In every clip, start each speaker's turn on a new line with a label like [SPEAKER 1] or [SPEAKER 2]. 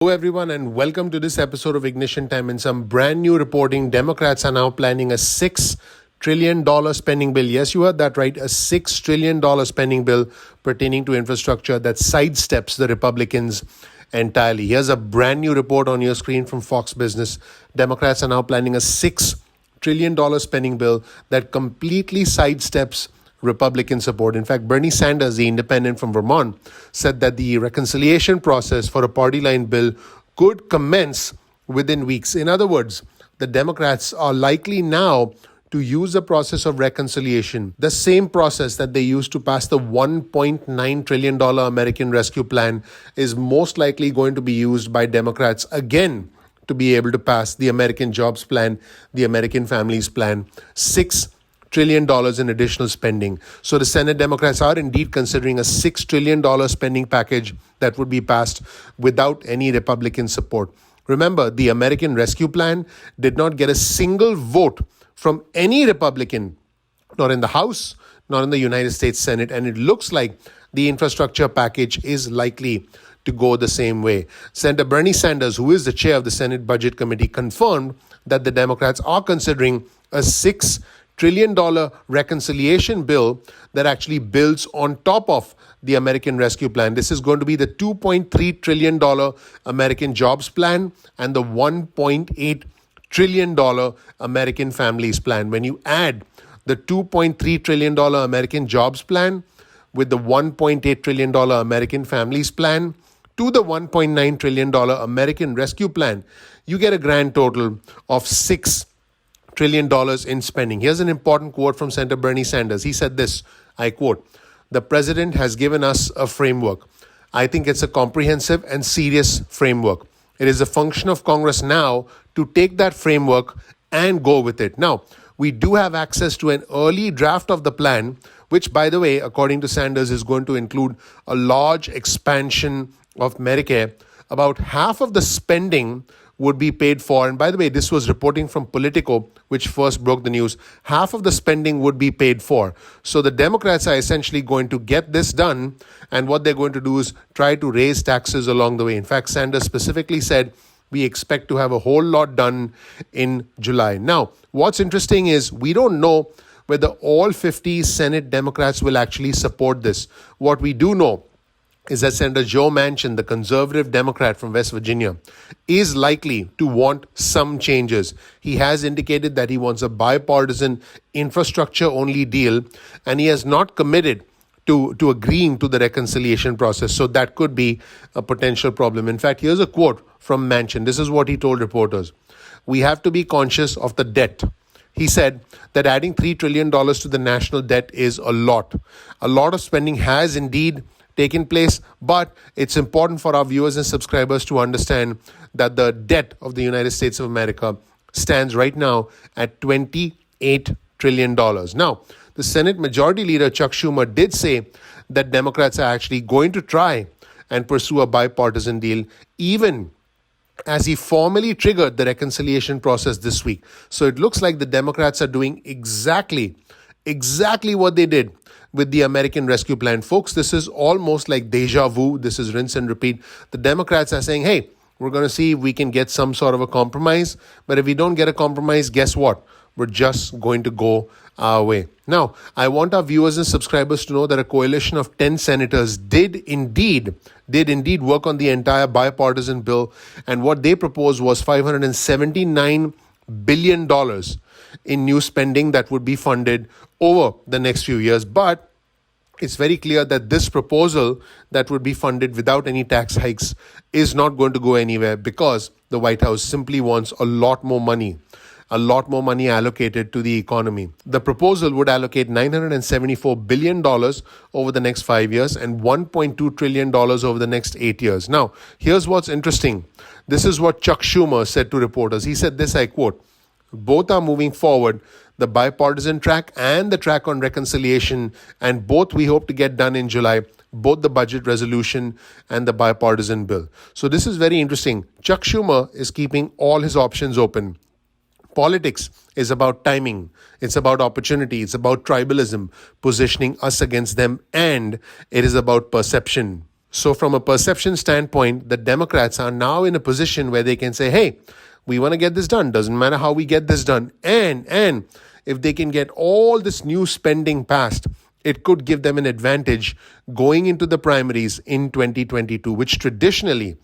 [SPEAKER 1] Hello, everyone, and welcome to this episode of Ignition Time. In some brand new reporting, Democrats are now planning a $6 trillion spending bill. Yes, you heard that right. A $6 trillion spending bill pertaining to infrastructure that sidesteps the Republicans entirely. Here's a brand new report on your screen from Fox Business. Democrats are now planning a $6 trillion spending bill that completely sidesteps Republican support. In fact, Bernie Sanders, the independent from Vermont, said that the reconciliation process for a party line bill could commence within weeks. In other words, the Democrats are likely now to use the process of reconciliation, the same process that they used to pass the $1.9 trillion American Rescue Plan, is most likely going to be used by Democrats again to be able to pass the American Jobs Plan, the American Families Plan, $6 trillion in additional spending. So the Senate Democrats are indeed considering a $6 trillion spending package that would be passed without any Republican support. Remember, the American Rescue Plan did not get a single vote from any Republican, not in the House, not in the United States Senate, and it looks like the infrastructure package is likely to go the same way. Senator Bernie Sanders, who is the chair of the Senate Budget Committee, confirmed that the Democrats are considering a $6 trillion reconciliation bill that actually builds on top of the American Rescue Plan. This is going to be the $2.3 trillion American Jobs Plan and the $1.8 trillion American Families Plan. When you add the $2.3 trillion American Jobs Plan with the $1.8 trillion American Families Plan to the $1.9 trillion American Rescue Plan, you get a grand total of $6 trillion in spending. Here's an important quote from Senator Bernie Sanders. He said this, I quote, "The president has given us a framework. I think it's a comprehensive and serious framework. It is a function of Congress now to take that framework and go with it." Now, we do have access to an early draft of the plan, which, by the way, according to Sanders, is going to include a large expansion of Medicare. About half of the spending would be paid for. And by the way, this was reporting from Politico, which first broke the news. Half of the spending would be paid for. So the Democrats are essentially going to get this done. And what they're going to do is try to raise taxes along the way. In fact, Sanders specifically said, we expect to have a whole lot done in July. Now, what's interesting is we don't know whether all 50 Senate Democrats will actually support this. What we do know is that Senator Joe Manchin, the conservative Democrat from West Virginia, is likely to want some changes. He has indicated that he wants a bipartisan infrastructure-only deal, and he has not committed to agreeing to the reconciliation process. So that could be a potential problem. In fact, here's a quote from Manchin. This is what he told reporters. "We have to be conscious of the debt." He said that adding $3 trillion to the national debt is a lot. A lot of spending has indeed taken place, but it's important for our viewers and subscribers to understand that the debt of the United States of America stands right now at $28 trillion. Now, the Senate Majority Leader Chuck Schumer did say that Democrats are actually going to try and pursue a bipartisan deal, even as he formally triggered the reconciliation process this week. So it looks like the Democrats are doing exactly what they did with the American Rescue Plan. Folks, this is almost like deja vu. This is rinse and repeat. The Democrats are saying, hey, we're going to see if we can get some sort of a compromise. But if we don't get a compromise, guess what? We're just going to go our way. Now, I want our viewers and subscribers to know that a coalition of 10 senators did indeed work on the entire bipartisan bill. And what they proposed was $579 billion in new spending that would be funded over the next few years. But it's very clear that this proposal that would be funded without any tax hikes is not going to go anywhere, because the White House simply wants a lot more money allocated to the economy. The proposal would allocate $974 billion over the next 5 years and $1.2 trillion over the next 8 years. Now, here's what's interesting. This is what Chuck Schumer said to reporters. He said this, I quote, "Both are moving forward, the bipartisan track and the track on reconciliation, and both we hope to get done in July, both the budget resolution and the bipartisan bill." So this is very interesting. Chuck Schumer is keeping all his options open. Politics is about timing. It's about opportunity. It's about tribalism, positioning us against them, and it is about perception. So, from a perception standpoint, the Democrats are now in a position where they can say, hey, we want to get this done. Doesn't matter how we get this done. And if they can get all this new spending passed, it could give them an advantage going into the primaries in 2022, which traditionally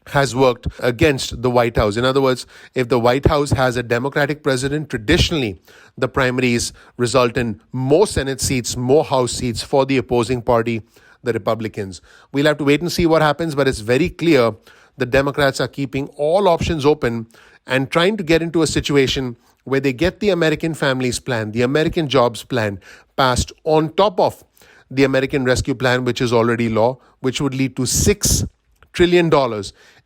[SPEAKER 1] has worked against the White House. In other words, if the White House has a Democratic president, traditionally the primaries result in more Senate seats, more House seats for the opposing party, the Republicans. We'll have to wait and see what happens, but it's very clear the Democrats are keeping all options open and trying to get into a situation where they get the American Families Plan, the American Jobs Plan passed on top of the American Rescue Plan, which is already law, which would lead to $6 trillion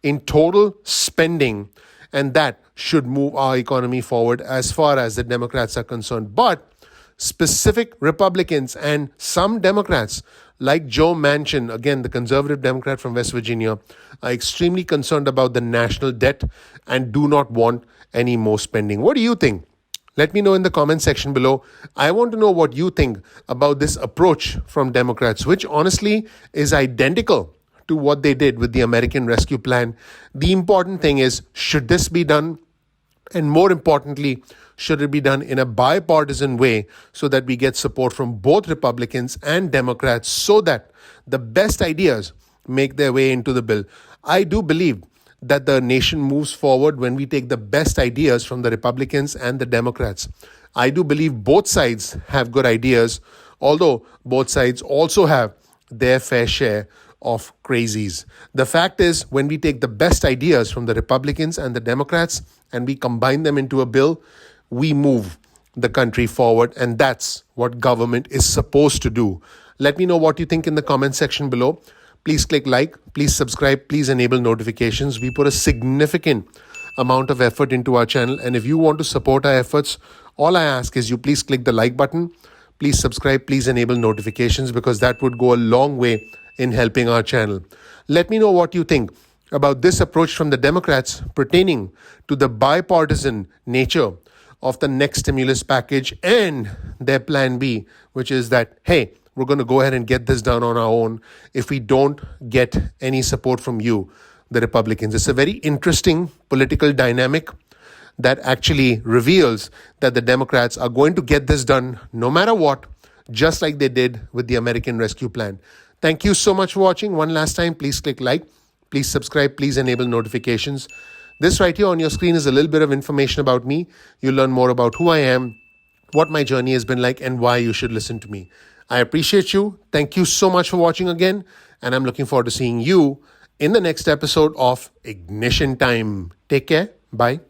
[SPEAKER 1] in total spending. And that should move our economy forward as far as the Democrats are concerned. But specific Republicans and some Democrats like Joe Manchin, again, the conservative Democrat from West Virginia, are extremely concerned about the national debt and do not want any more spending. What do you think? Let me know in the comment section below. I want to know what you think about this approach from Democrats, which honestly is identical to what they did with the American Rescue Plan. The important thing is, should this be done? And more importantly, should it be done in a bipartisan way so that we get support from both Republicans and Democrats so that the best ideas make their way into the bill? I do believe that the nation moves forward when we take the best ideas from the Republicans and the Democrats. I do believe both sides have good ideas, although both sides also have their fair share of crazies. The fact is, when we take the best ideas from the Republicans and the Democrats and we combine them into a bill, we move the country forward, and that's what government is supposed to do. Let me know what you think in the comment section below. Please click like, please subscribe, please enable notifications. We put a significant amount of effort into our channel, and if you want to support our efforts, all I ask is you please click the like button, please subscribe, please enable notifications, because that would go a long way in helping our channel. Let me know what you think about this approach from the Democrats pertaining to the bipartisan nature of the next stimulus package and their plan B, which is that, hey, we're going to go ahead and get this done on our own if we don't get any support from you, the Republicans. It's a very interesting political dynamic that actually reveals that the Democrats are going to get this done no matter what, just like they did with the American Rescue Plan. Thank you so much for watching. One last time, please click like, please subscribe, please enable notifications. This right here on your screen is a little bit of information about me. You'll learn more about who I am, what my journey has been like, and why you should listen to me. I appreciate you. Thank you so much for watching again, and I'm looking forward to seeing you in the next episode of Ignition Time. Take care. Bye.